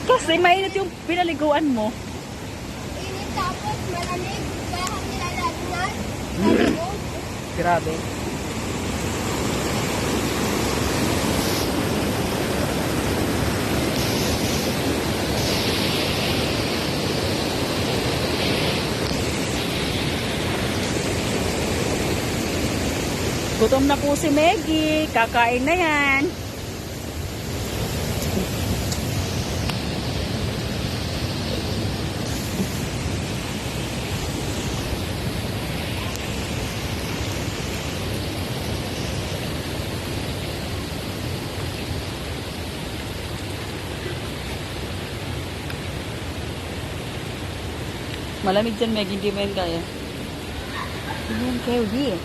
Kasi mainit yung pinaliguan mo. Init tapos malamig. Kaya kami nilalagyan. Maligo. Grabe. Gutom na po si Meggy. Kakain na yan. Malamig dyan, Meggy. Hindi mo yan kaya. Hindi mo yan kaya, hindi eh.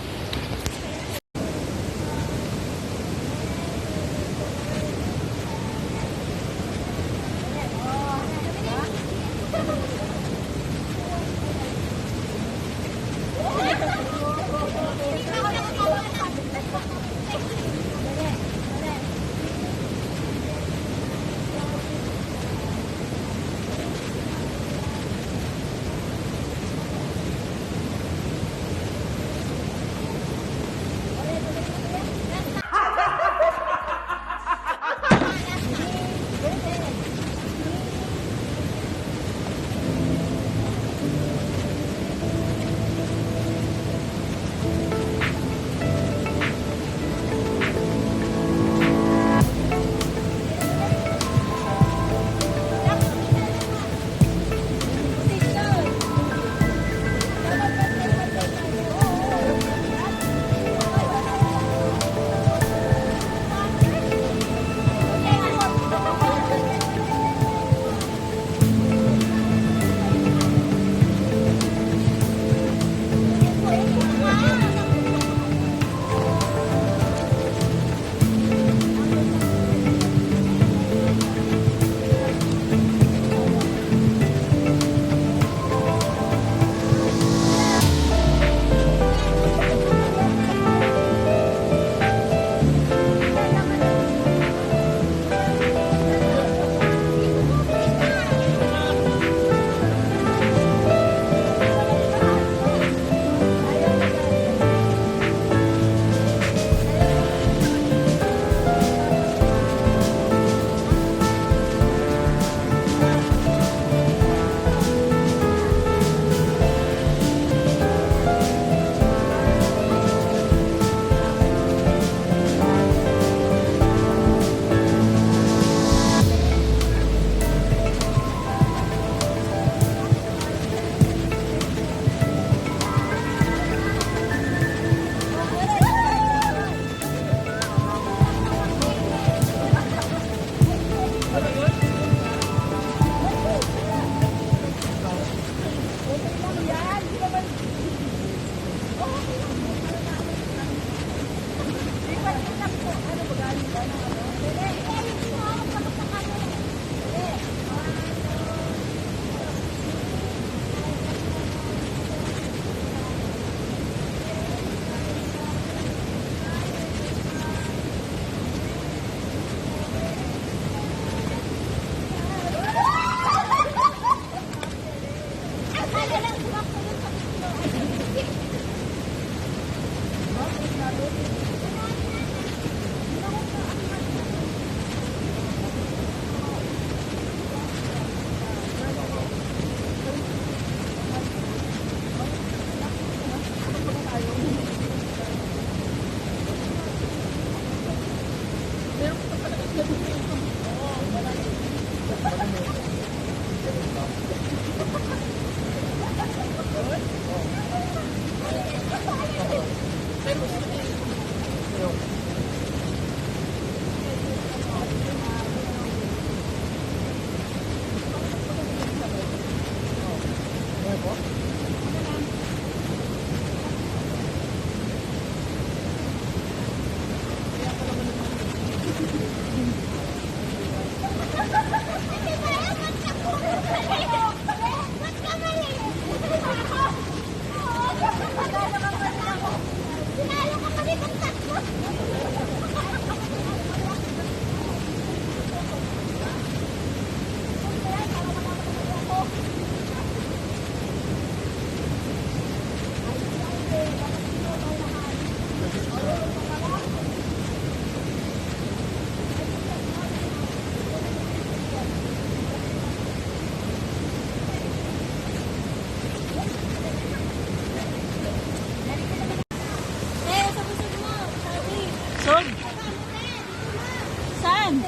yan.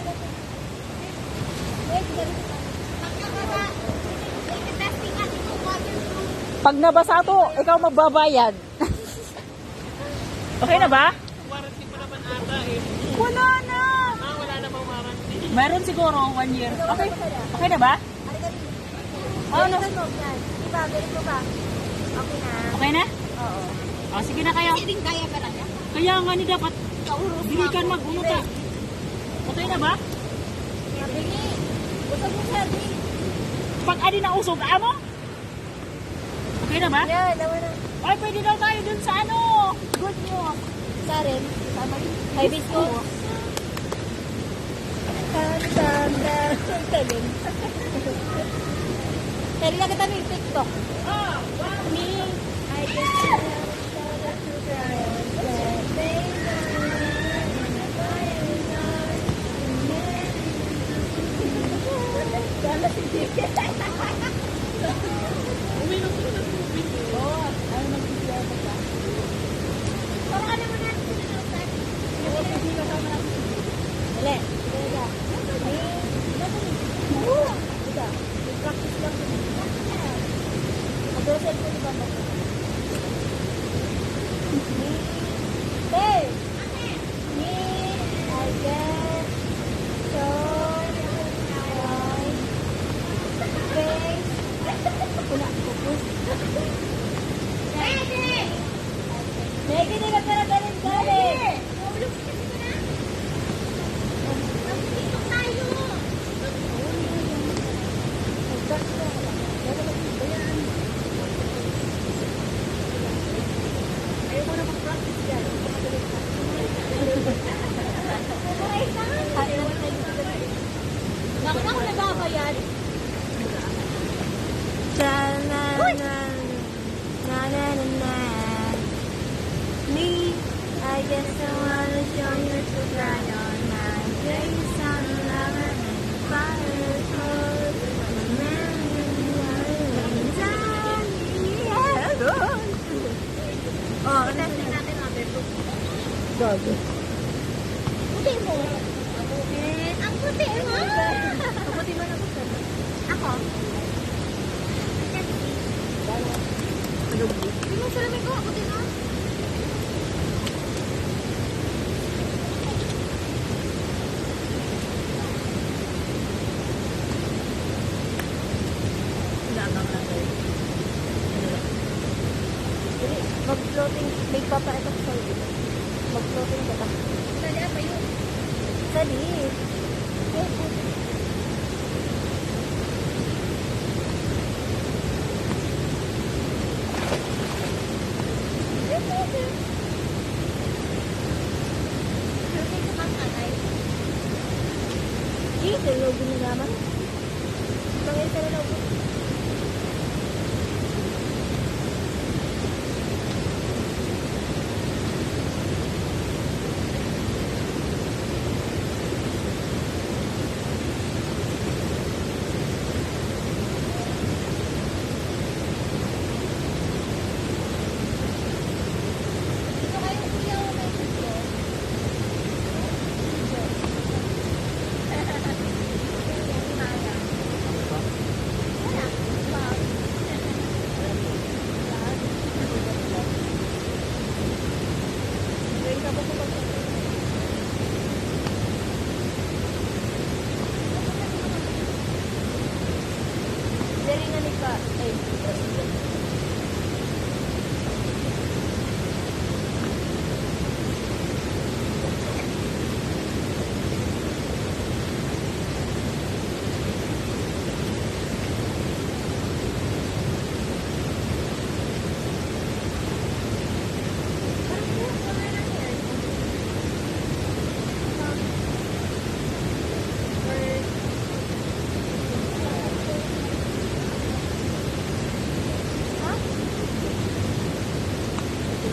Wait, pagkakaba, testing natin kung waterproof. Pag nabasa to, ikaw magbabayad. Okay na ba? Warranty pa naman ata eh. Wala na. Wala na bang warranty? Meron siguro 1 year. Okay. Okay na ba? Ano? Diba, galing mo ba? Okay na. Okay na? Oo. O, sige na kayo. Hindi kaya ka lang yan. Kaya nga ni dapat bilikan mag-unota. Okay na ba? Sabi ni, gusto mo sabi. Pag ani na usog, amo? Okay na ba? Yan, naman na. Ay, pwede daw tayo dun sa ano. Good news. Sa rin. Hibiscus. Tari lang kita may TikTok. Me, I just to try Maggie, hindi ka pala galing-galing. Nakakang nagbabayad. Me, I just wanna show you to try on my face on lemon and fire. Oh, testing natin waterproof. Gago. Puti mo. Ang puti mo. Ang puti mo na gusto mo. Ako? Hindi mo salamin ko. Ang puti mo. Mag-floating. May papaitak sa'yo. Mag-floating ka ba? Sali pa yun. Sali. Ito yung logo na naman. Pangil ka na logo.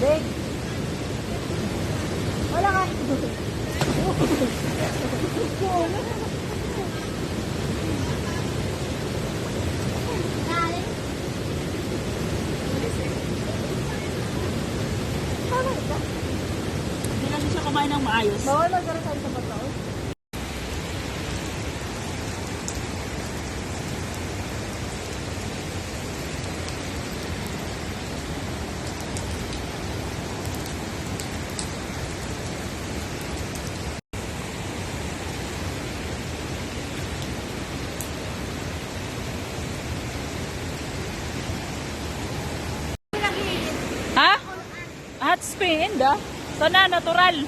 Big. Wala ka. Hindi kasi siya kumain ng maayos. Bawal magkaroon sa pagkaon. Spin, ah. Sana, natural.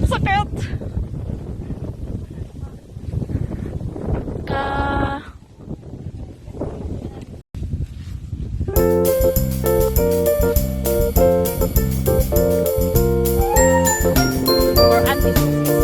Sakit! Ah... For anti-disease.